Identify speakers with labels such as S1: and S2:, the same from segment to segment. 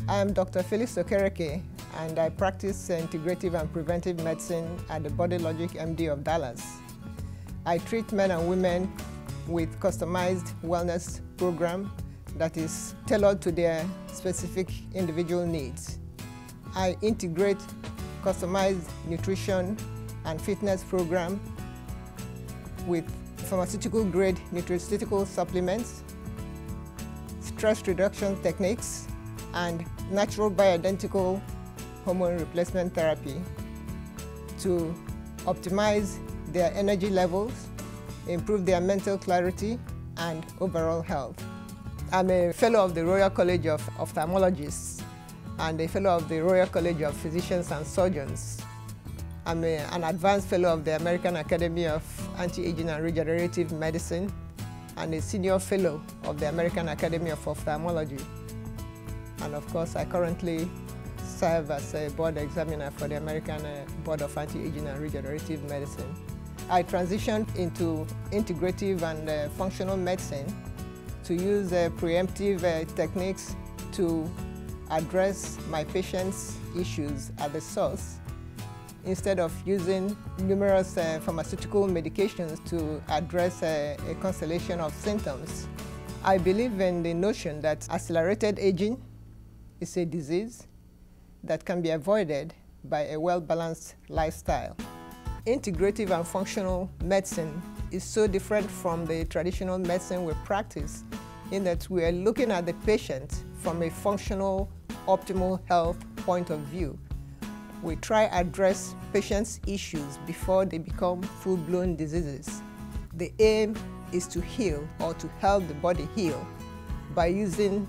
S1: I am Dr. Felix Okereke, and I practice integrative and preventive medicine at the Body Logic MD of Dallas. I treat men and women with customized wellness program that is tailored to their specific individual needs. I integrate customized nutrition and fitness program with pharmaceutical-grade nutraceutical supplements, stress reduction techniques, and natural bioidentical hormone replacement therapy to optimize their energy levels, improve their mental clarity, and overall health. I'm a fellow of the Royal College of Ophthalmologists and a fellow of the Royal College of Physicians and Surgeons. I'm an advanced fellow of the American Academy of Anti-Aging and Regenerative Medicine and a senior fellow of the American Academy of Ophthalmology. And of course, I currently serve as a board examiner for the American Board of Anti-Aging and Regenerative Medicine. I transitioned into integrative and functional medicine to use preemptive techniques to address my patients' issues at the source, instead of using numerous pharmaceutical medications to address a constellation of symptoms. I believe in the notion that accelerated aging is a disease that can be avoided by a well-balanced lifestyle. Integrative and functional medicine is so different from the traditional medicine we practice in that we are looking at the patient from a functional, optimal health point of view. We try to address patients' issues before they become full-blown diseases. The aim is to heal or to help the body heal by using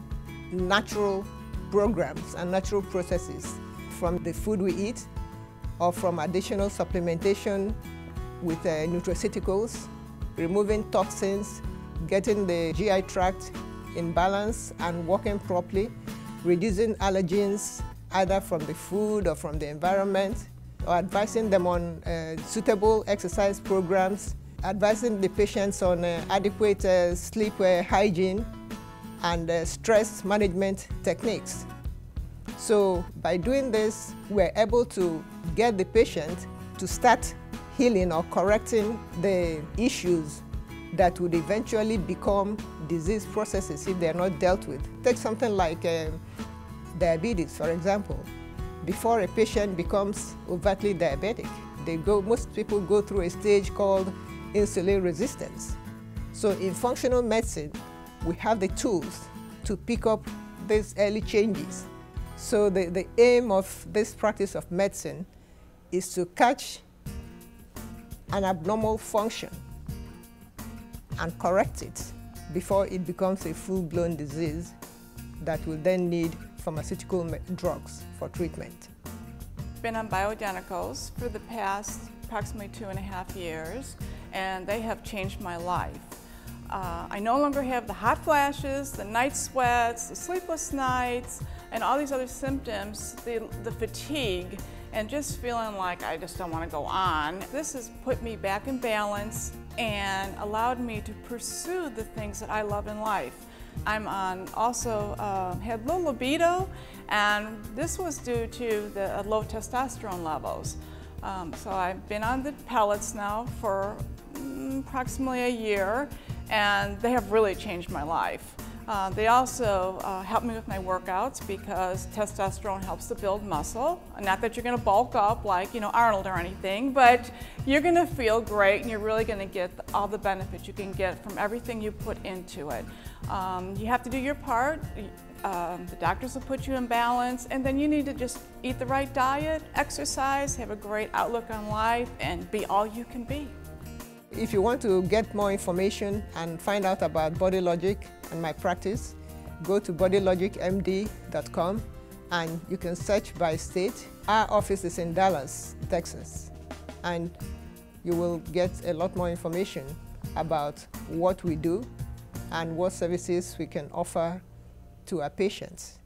S1: natural programs and natural processes from the food we eat or from additional supplementation with nutraceuticals, removing toxins, getting the GI tract in balance and working properly, reducing allergens either from the food or from the environment, or advising them on suitable exercise programs, advising the patients on adequate sleep hygiene and stress management techniques. So by doing this, we're able to get the patient to start healing or correcting the issues that would eventually become disease processes if they're not dealt with. Take something like diabetes, for example. Before a patient becomes overtly diabetic, most people go through a stage called insulin resistance. So in functional medicine, we have the tools to pick up these early changes. So the aim of this practice of medicine is to catch an abnormal function and correct it before it becomes a full-blown disease that will then need pharmaceutical drugs for treatment.
S2: I've been on bioidenticals for the past approximately 2.5 years, and they have changed my life. I no longer have the hot flashes, the night sweats, the sleepless nights, and all these other symptoms, the fatigue, and just feeling like I just don't want to go on. This has put me back in balance and allowed me to pursue the things that I love in life. I'm also had low libido, and this was due to the low testosterone levels. So I've been on the pellets now for approximately a year, and they have really changed my life. They also help me with my workouts because testosterone helps to build muscle. Not that you're going to bulk up like Arnold or anything, but you're going to feel great and you're really going to get all the benefits you can get from everything you put into it. You have to do your part. The doctors will put you in balance, and then you need to just eat the right diet, exercise, have a great outlook on life, and be all you can be.
S1: If you want to get more information and find out about Body Logic and my practice, go to bodylogicmd.com and you can search by state. Our office is in Dallas, Texas, and you will get a lot more information about what we do and what services we can offer to our patients.